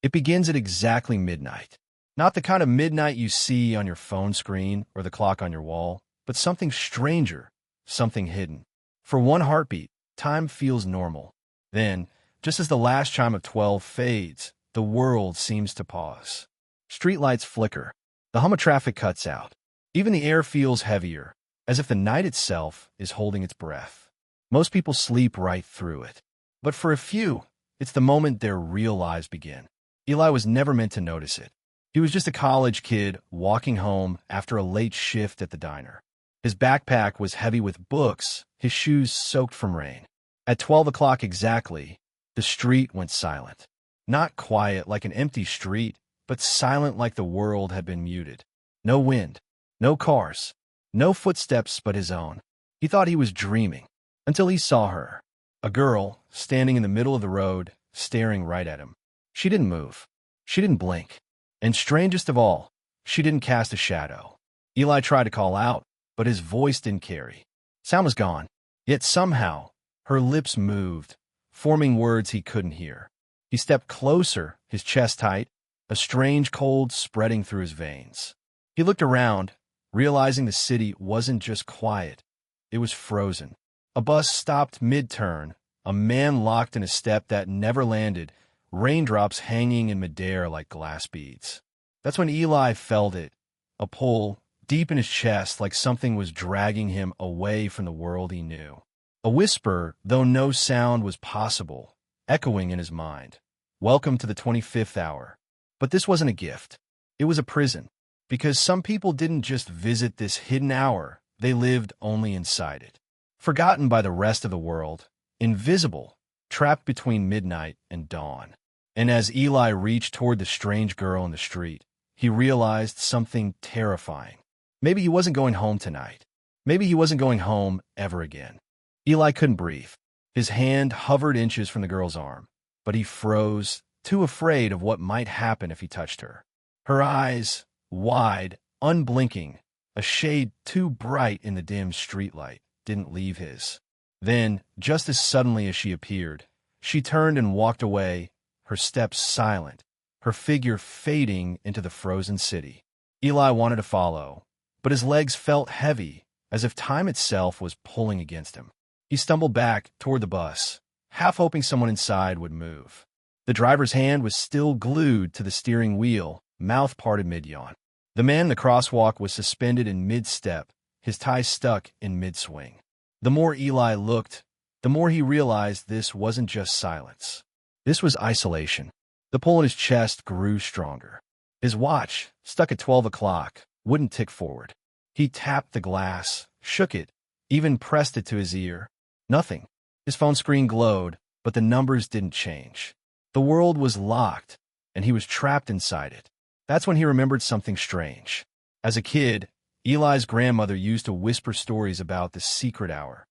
It begins at exactly midnight. Not the kind of midnight you see on your phone screen or the clock on your wall, but something stranger, something hidden. For one heartbeat, time feels normal. Then, just as the last chime of 12 fades, the world seems to pause. Streetlights flicker. The hum of traffic cuts out. Even the air feels heavier, as if the night itself is holding its breath. Most people sleep right through it. But for a few, it's the moment their real lives begin. Eli was never meant to notice it. He was just a college kid walking home after a late shift at the diner. His backpack was heavy with books, his shoes soaked from rain. At 12 o'clock exactly, the street went silent. Not quiet like an empty street, but silent like the world had been muted. No wind, no cars, no footsteps but his own. He thought he was dreaming, until he saw her. A girl, standing in the middle of the road, staring right at him. She didn't move. She didn't blink. And strangest of all, she didn't cast a shadow. Eli tried to call out, but his voice didn't carry. Sound was gone. Yet somehow, her lips moved, forming words he couldn't hear. He stepped closer, his chest tight, a strange cold spreading through his veins. He looked around, realizing the city wasn't just quiet. It was frozen. A bus stopped mid-turn, a man locked in a step that never landed, raindrops hanging in midair like glass beads. That's when Eli felt it, a pull deep in his chest like something was dragging him away from the world he knew. A whisper, though no sound was possible, echoing in his mind. Welcome to the 25th hour. But this wasn't a gift. It was a prison. Because some people didn't just visit this hidden hour, they lived only inside it. Forgotten by the rest of the world, invisible, trapped between midnight and dawn. And as Eli reached toward the strange girl in the street, he realized something terrifying. Maybe he wasn't going home tonight. Maybe he wasn't going home ever again. Eli couldn't breathe. His hand hovered inches from the girl's arm, but he froze, too afraid of what might happen if he touched her. Her eyes, wide, unblinking, a shade too bright in the dim streetlight, didn't leave his. Then, just as suddenly as she appeared, she turned and walked away, her steps silent, her figure fading into the frozen city. Eli wanted to follow, but his legs felt heavy, as if time itself was pulling against him. He stumbled back toward the bus, half hoping someone inside would move. The driver's hand was still glued to the steering wheel, mouth parted mid-yawn. The man in the crosswalk was suspended in mid-step, his tie stuck in mid-swing. The more Eli looked, the more he realized this wasn't just silence. This was isolation. The pull in his chest grew stronger. His watch, stuck at 12 o'clock, wouldn't tick forward. He tapped the glass, shook it, even pressed it to his ear. Nothing. His phone screen glowed, but the numbers didn't change. The world was locked, and he was trapped inside it. That's when he remembered something strange. As a kid, Eli's grandmother used to whisper stories about the secret hour.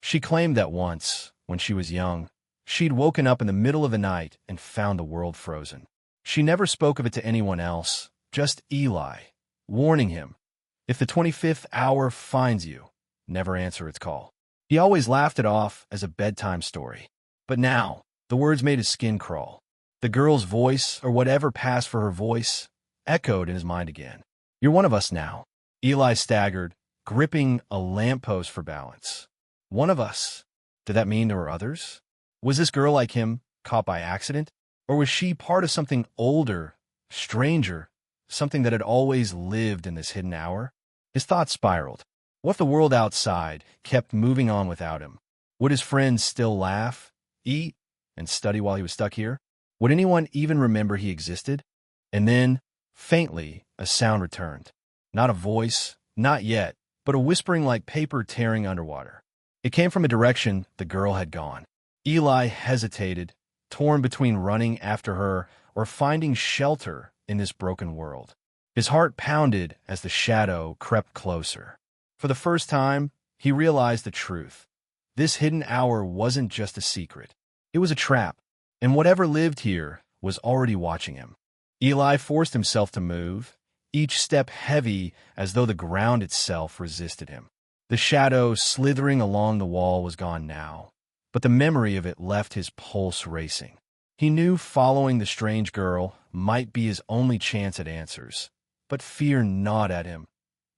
She claimed that once, when she was young, she'd woken up in the middle of the night and found the world frozen. She never spoke of it to anyone else, just Eli, warning him, if the 25th hour finds you, never answer its call. He always laughed it off as a bedtime story. But now, the words made his skin crawl. The girl's voice, or whatever passed for her voice, echoed in his mind again. You're one of us now. Eli staggered, gripping a lamppost for balance. One of us. Did that mean there were others? Was this girl like him, caught by accident? Or was she part of something older, stranger, something that had always lived in this hidden hour? His thoughts spiraled. What if the world outside kept moving on without him? Would his friends still laugh, eat, and study while he was stuck here? Would anyone even remember he existed? And then, faintly, a sound returned. Not a voice, not yet, but a whispering like paper tearing underwater. It came from a direction the girl had gone. Eli hesitated, torn between running after her or finding shelter in this broken world. His heart pounded as the shadow crept closer. For the first time, he realized the truth. This hidden hour wasn't just a secret. It was a trap, and whatever lived here was already watching him. Eli forced himself to move, each step heavy as though the ground itself resisted him. The shadow slithering along the wall was gone now, but the memory of it left his pulse racing. He knew following the strange girl might be his only chance at answers, but fear gnawed at him.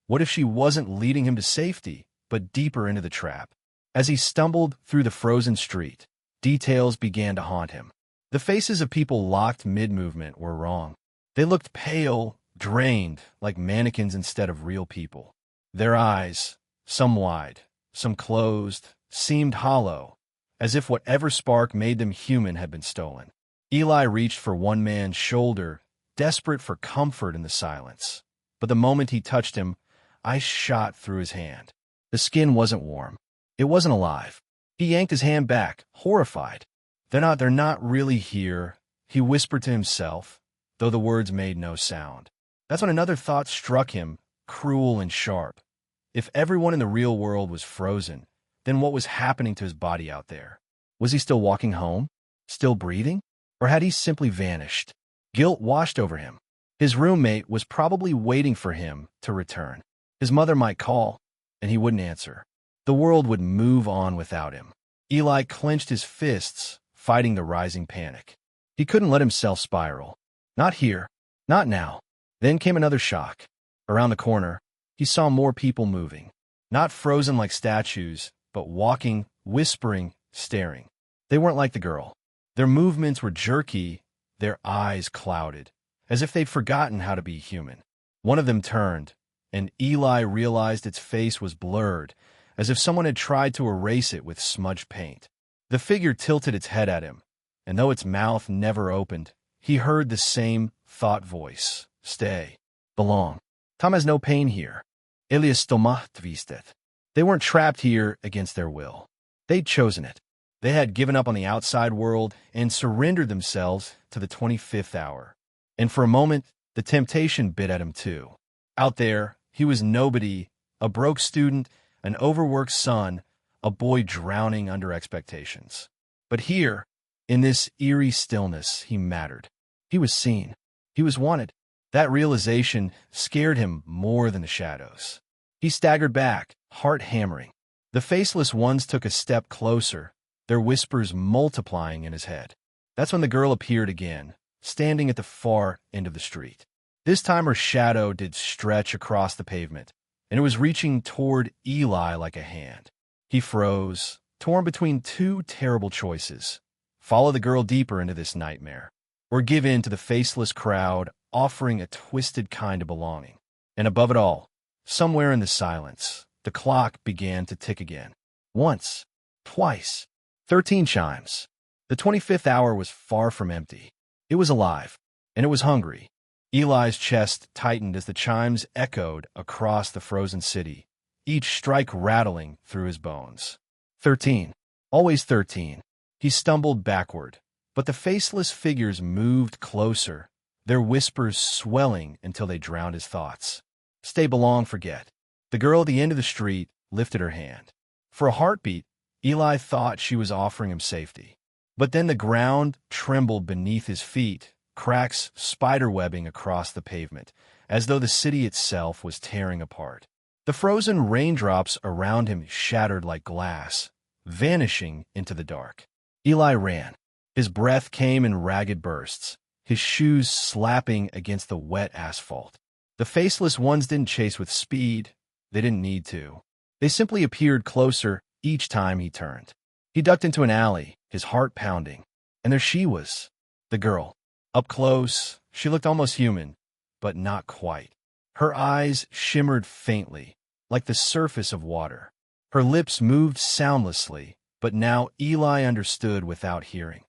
What if she wasn't leading him to safety, but deeper into the trap? As he stumbled through the frozen street, details began to haunt him. The faces of people locked mid-movement were wrong. They looked pale, drained, like mannequins instead of real people. Their eyes, some wide, some closed, seemed hollow, as if whatever spark made them human had been stolen. Eli reached for one man's shoulder, desperate for comfort in the silence. But the moment he touched him, ice shot through his hand. The skin wasn't warm. It wasn't alive. He yanked his hand back, horrified. They're not really here, he whispered to himself, though the words made no sound. That's when another thought struck him, cruel and sharp. If everyone in the real world was frozen, then what was happening to his body out there? Was he still walking home? Still breathing? Or had he simply vanished? Guilt washed over him. His roommate was probably waiting for him to return. His mother might call, and he wouldn't answer. The world would move on without him. Eli clenched his fists, fighting the rising panic. He couldn't let himself spiral. Not here. Not now. Then came another shock. Around the corner, he saw more people moving. Not frozen like statues, but walking, whispering, staring. They weren't like the girl. Their movements were jerky, their eyes clouded, as if they'd forgotten how to be human. One of them turned, and Eli realized its face was blurred, as if someone had tried to erase it with smudged paint. The figure tilted its head at him, and though its mouth never opened, he heard the same thought voice. Stay. Belong. Tom has no pain here. Elias stomat tvistet. They weren't trapped here against their will. They'd chosen it. They had given up on the outside world and surrendered themselves to the 25th hour. And for a moment, the temptation bit at him too. Out there, he was nobody, a broke student, an overworked son, a boy drowning under expectations. But here, in this eerie stillness, he mattered. He was seen. He was wanted. That realization scared him more than the shadows. He staggered back, heart hammering. The faceless ones took a step closer, their whispers multiplying in his head. That's when the girl appeared again, standing at the far end of the street. This time her shadow did stretch across the pavement, and it was reaching toward Eli like a hand. He froze, torn between two terrible choices. Follow the girl deeper into this nightmare, or give in to the faceless crowd offering a twisted kind of belonging. And above it all, somewhere in the silence, the clock began to tick again. Once, twice, 13 chimes. The 25th hour was far from empty. It was alive, and it was hungry. Eli's chest tightened as the chimes echoed across the frozen city, each strike rattling through his bones. 13. Always 13. He stumbled backward, but the faceless figures moved closer, their whispers swelling until they drowned his thoughts. Stay, belong, forget. The girl at the end of the street lifted her hand. For a heartbeat, Eli thought she was offering him safety. But then the ground trembled beneath his feet, cracks spiderwebbing across the pavement, as though the city itself was tearing apart. The frozen raindrops around him shattered like glass, vanishing into the dark. Eli ran. His breath came in ragged bursts, his shoes slapping against the wet asphalt. The faceless ones didn't chase with speed. They didn't need to. They simply appeared closer each time he turned. He ducked into an alley, his heart pounding. And there she was, the girl. Up close, she looked almost human, but not quite. Her eyes shimmered faintly, like the surface of water. Her lips moved soundlessly, but now Eli understood without hearing.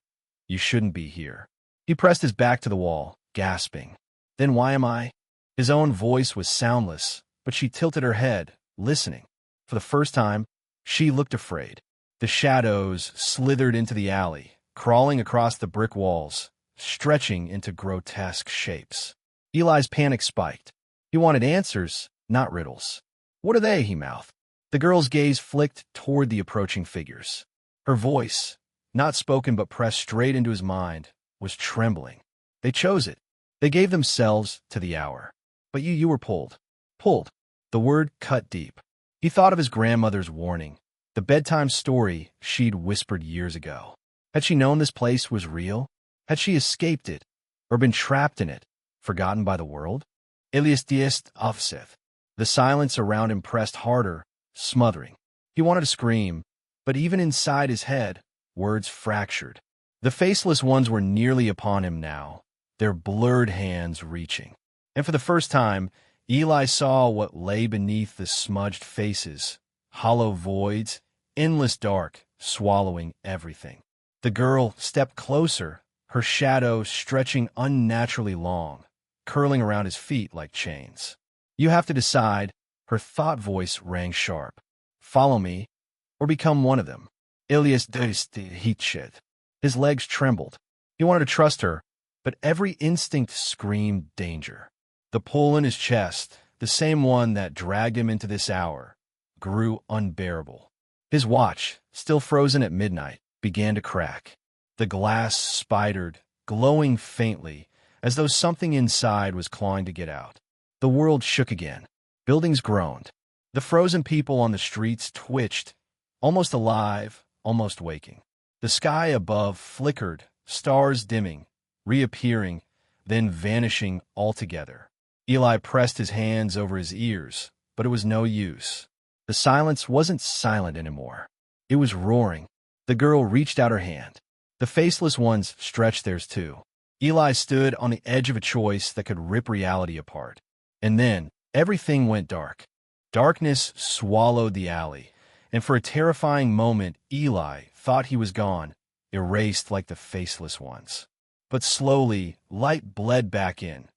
You shouldn't be here. He pressed his back to the wall, gasping. Then why am I? His own voice was soundless, but she tilted her head, listening. For the first time, she looked afraid. The shadows slithered into the alley, crawling across the brick walls, stretching into grotesque shapes. Eli's panic spiked. He wanted answers, not riddles. What are they? He mouthed. The girl's gaze flicked toward the approaching figures. Her voice, not spoken but pressed straight into his mind, was trembling. They chose it. They gave themselves to the hour. But you were pulled. Pulled. The word cut deep. He thought of his grandmother's warning, the bedtime story she'd whispered years ago. Had she known this place was real? Had she escaped it, or been trapped in it, forgotten by the world? Elias diest offseth. The silence around him pressed harder, smothering. He wanted to scream, but even inside his head, words fractured. The faceless ones were nearly upon him now, their blurred hands reaching. And for the first time, Eli saw what lay beneath the smudged faces, hollow voids, endless dark, swallowing everything. The girl stepped closer, her shadow stretching unnaturally long, curling around his feet like chains. You have to decide, her thought voice rang sharp. Follow me, or become one of them. Elias hitched. His legs trembled. He wanted to trust her, but every instinct screamed danger. The pull in his chest, the same one that dragged him into this hour, grew unbearable. His watch, still frozen at midnight, began to crack. The glass spidered, glowing faintly, as though something inside was clawing to get out. The world shook again. Buildings groaned. The frozen people on the streets twitched, almost alive, almost waking. The sky above flickered, stars dimming, reappearing, then vanishing altogether. Eli pressed his hands over his ears, but it was no use. The silence wasn't silent anymore. It was roaring. The girl reached out her hand. The faceless ones stretched theirs too. Eli stood on the edge of a choice that could rip reality apart. And then, everything went dark. Darkness swallowed the alley, and for a terrifying moment, Eli thought he was gone, erased like the faceless ones. But slowly, light bled back in.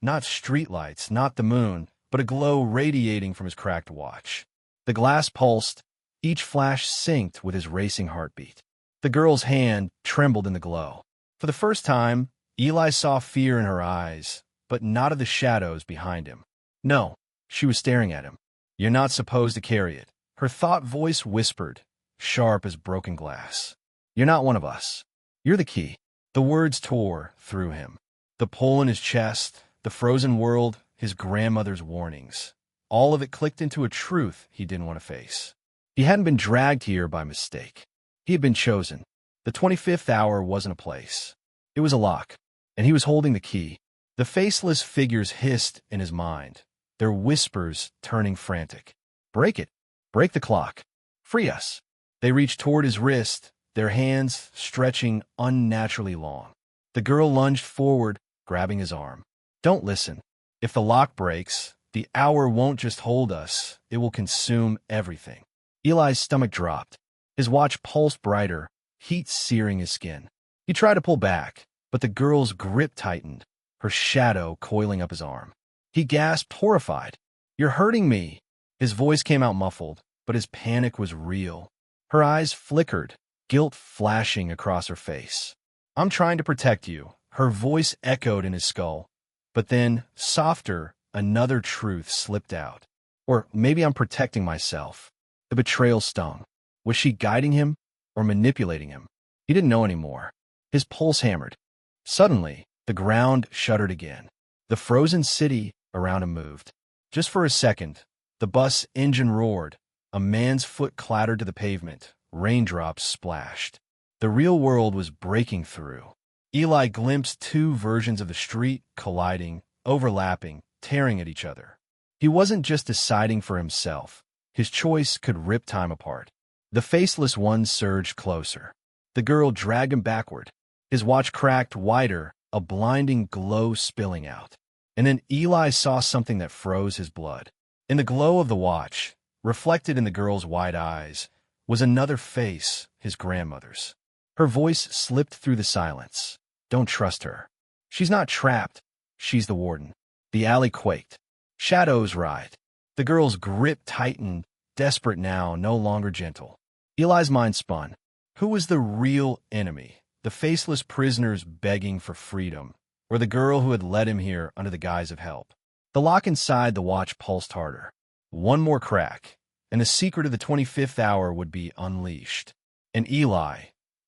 Not streetlights, not the moon, but a glow radiating from his cracked watch. The glass pulsed, each flash synced with his racing heartbeat. The girl's hand trembled in the glow. For the first time, Eli saw fear in her eyes, but not of the shadows behind him. No, she was staring at him. You're not supposed to carry it. Her thought voice whispered, sharp as broken glass. You're not one of us. You're the key. The words tore through him. The pull in his chest, the frozen world, his grandmother's warnings. All of it clicked into a truth he didn't want to face. He hadn't been dragged here by mistake. He had been chosen. The 25th hour wasn't a place. It was a lock, and he was holding the key. The faceless figures hissed in his mind, their whispers turning frantic. Break it. Break the clock. Free us. They reached toward his wrist, their hands stretching unnaturally long. The girl lunged forward, grabbing his arm. Don't listen. If the lock breaks, the hour won't just hold us, it will consume everything. Eli's stomach dropped. His watch pulsed brighter, heat searing his skin. He tried to pull back, but the girl's grip tightened, her shadow coiling up his arm. He gasped, horrified. You're hurting me. His voice came out muffled, but his panic was real. Her eyes flickered, guilt flashing across her face. I'm trying to protect you. Her voice echoed in his skull. But then, softer, another truth slipped out. Or maybe I'm protecting myself. The betrayal stung. Was she guiding him or manipulating him? He didn't know anymore. His pulse hammered. Suddenly, the ground shuddered again. The frozen city around him moved. Just for a second, the bus engine roared. A man's foot clattered to the pavement. Raindrops splashed. The real world was breaking through. Eli glimpsed two versions of the street colliding, overlapping, tearing at each other. He wasn't just deciding for himself. His choice could rip time apart. The faceless one surged closer. The girl dragged him backward. His watch cracked wider, a blinding glow spilling out. And then Eli saw something that froze his blood. In the glow of the watch, reflected in the girl's wide eyes, was another face, his grandmother's. Her voice slipped through the silence. Don't trust her. She's not trapped. She's the warden. The alley quaked. Shadows writhed. The girl's grip tightened, desperate now, no longer gentle. Eli's mind spun. Who was the real enemy? The faceless prisoners begging for freedom, or the girl who had led him here under the guise of help? The lock inside the watch pulsed harder. One more crack, and the secret of the 25th hour would be unleashed. And Eli,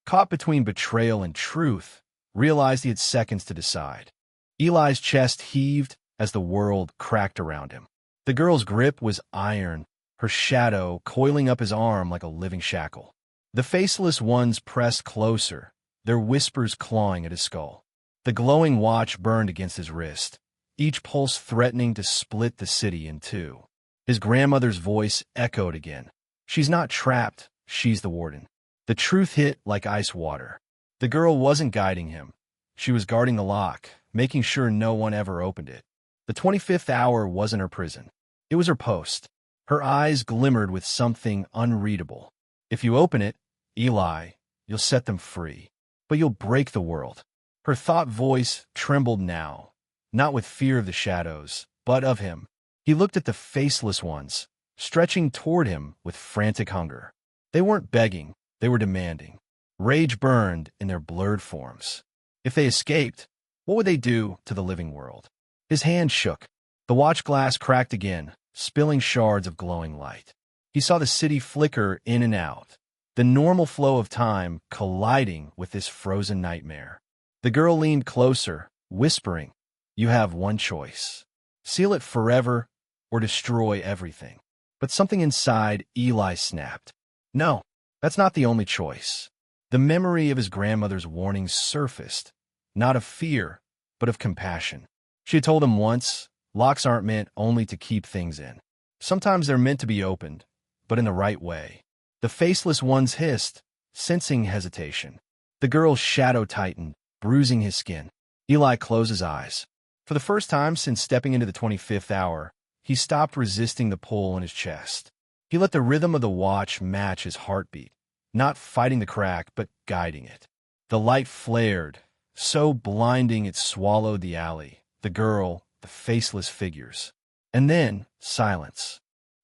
caught between betrayal and truth, realized he had seconds to decide. Eli's chest heaved as the world cracked around him. The girl's grip was iron, her shadow coiling up his arm like a living shackle. The faceless ones pressed closer, their whispers clawing at his skull. The glowing watch burned against his wrist, each pulse threatening to split the city in two. His grandmother's voice echoed again. She's not trapped, she's the warden. The truth hit like ice water. The girl wasn't guiding him. She was guarding the lock, making sure no one ever opened it. The 25th hour wasn't her prison. It was her post. Her eyes glimmered with something unreadable. If you open it, Eli, you'll set them free. But you'll break the world. Her thought voice trembled now, not with fear of the shadows, but of him. He looked at the faceless ones, stretching toward him with frantic hunger. They weren't begging, they were demanding. Rage burned in their blurred forms. If they escaped, what would they do to the living world? His hand shook. The watch glass cracked again, spilling shards of glowing light. He saw the city flicker in and out, the normal flow of time colliding with this frozen nightmare. The girl leaned closer, whispering, "You have one choice. Seal it forever or destroy everything." But something inside Eli snapped. No, that's not the only choice. The memory of his grandmother's warnings surfaced, not of fear, but of compassion. She had told him once, locks aren't meant only to keep things in. Sometimes they're meant to be opened, but in the right way. The faceless ones hissed, sensing hesitation. The girl's shadow tightened, bruising his skin. Eli closed his eyes. For the first time since stepping into the 25th hour, he stopped resisting the pull in his chest. He let the rhythm of the watch match his heartbeat, not fighting the crack, but guiding it. The light flared, so blinding it swallowed the alley, the girl, the faceless figures. And then, silence.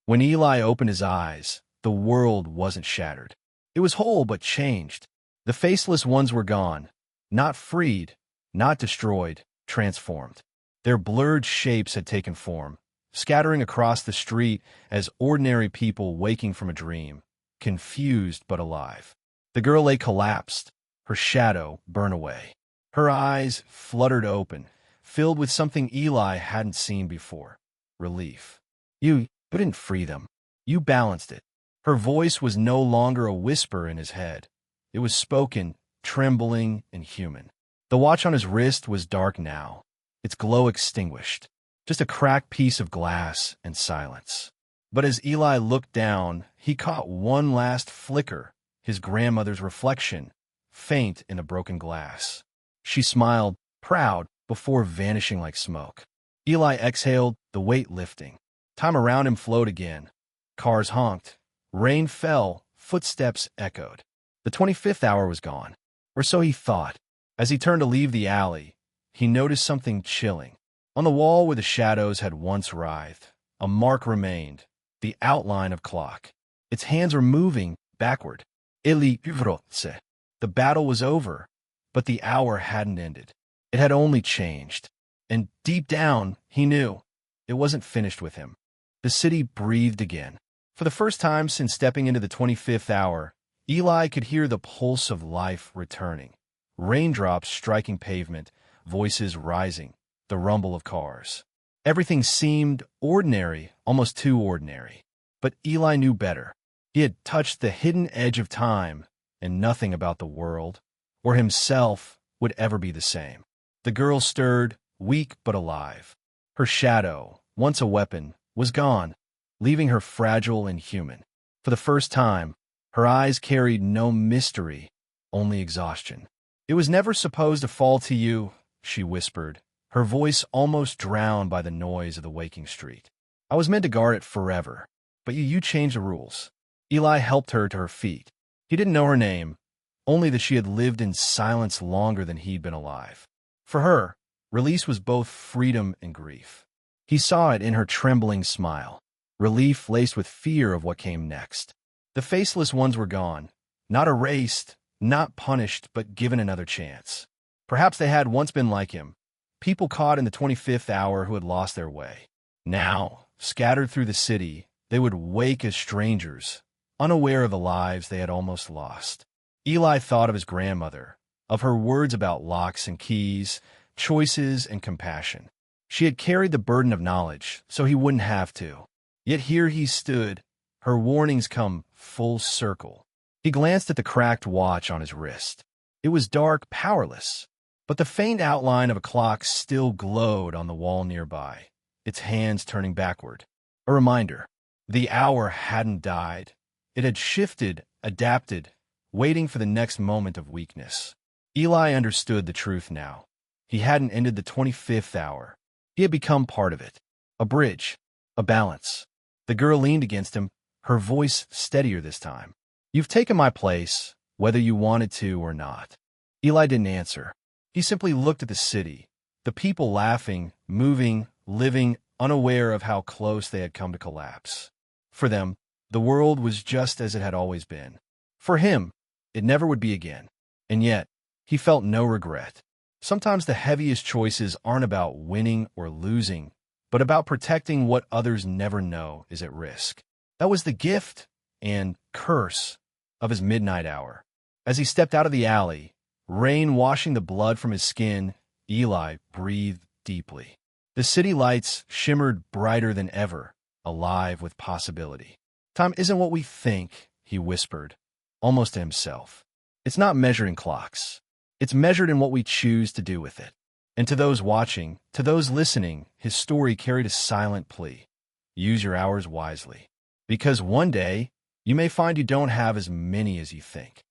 When Eli opened his eyes, the world wasn't shattered. It was whole but changed. The faceless ones were gone, not freed, not destroyed, transformed. Their blurred shapes had taken form, scattering across the street as ordinary people waking from a dream, confused but alive. The girl lay collapsed, her shadow burned away. Her eyes fluttered open, filled with something Eli hadn't seen before. Relief. You didn't free them. You balanced it. Her voice was no longer a whisper in his head. It was spoken, trembling and human. The watch on his wrist was dark now, its glow extinguished. Just a cracked piece of glass and silence. But as Eli looked down, he caught one last flicker, his grandmother's reflection, faint in the broken glass. She smiled, proud, before vanishing like smoke. Eli exhaled, the weight lifting. Time around him flowed again. Cars honked. Rain fell. Footsteps echoed. The 25th hour was gone. Or so he thought. As he turned to leave the alley, he noticed something chilling. On the wall where the shadows had once writhed, a mark remained, the outline of clock. Its hands were moving backward. Eli Vrotse. The battle was over, but the hour hadn't ended. It had only changed. And deep down, he knew it wasn't finished with him. The city breathed again. For the first time since stepping into the 25th hour, Eli could hear the pulse of life returning. Raindrops striking pavement, voices rising, the rumble of cars. Everything seemed ordinary, almost too ordinary. But Eli knew better. He had touched the hidden edge of time, and nothing about the world, or himself, would ever be the same. The girl stirred, weak but alive. Her shadow, once a weapon, was gone, leaving her fragile and human. For the first time, her eyes carried no mystery, only exhaustion. "It was never supposed to fall to you," she whispered, her voice almost drowned by the noise of the waking street. "I was meant to guard it forever, but you changed the rules." Eli helped her to her feet. He didn't know her name, only that she had lived in silence longer than he'd been alive. For her, release was both freedom and grief. He saw it in her trembling smile, relief laced with fear of what came next. The faceless ones were gone, not erased, not punished, but given another chance. Perhaps they had once been like him, people caught in the 25th hour who had lost their way. Now, scattered through the city, they would wake as strangers, unaware of the lives they had almost lost. Eli thought of his grandmother, of her words about locks and keys, choices and compassion. She had carried the burden of knowledge, so he wouldn't have to. Yet here he stood, her warnings come full circle. He glanced at the cracked watch on his wrist. It was dark, powerless, but the faint outline of a clock still glowed on the wall nearby, its hands turning backward. A reminder. The hour hadn't died. It had shifted, adapted, waiting for the next moment of weakness. Eli understood the truth now. He hadn't ended the 25th hour. He had become part of it. A bridge. A balance. The girl leaned against him, her voice steadier this time. You've taken my place, whether you wanted to or not. Eli didn't answer. He simply looked at the city, the people laughing, moving, living, unaware of how close they had come to collapse. For them, the world was just as it had always been. For him, it never would be again. And yet, he felt no regret. Sometimes the heaviest choices aren't about winning or losing, but about protecting what others never know is at risk. That was the gift and curse of his midnight hour. As he stepped out of the alley, rain washing the blood from his skin, Eli breathed deeply. The city lights shimmered brighter than ever, alive with possibility. Time isn't what we think, he whispered, almost to himself. It's not measured in clocks. It's measured in what we choose to do with it. And to those watching, to those listening, his story carried a silent plea. Use your hours wisely. Because one day, you may find you don't have as many as you think.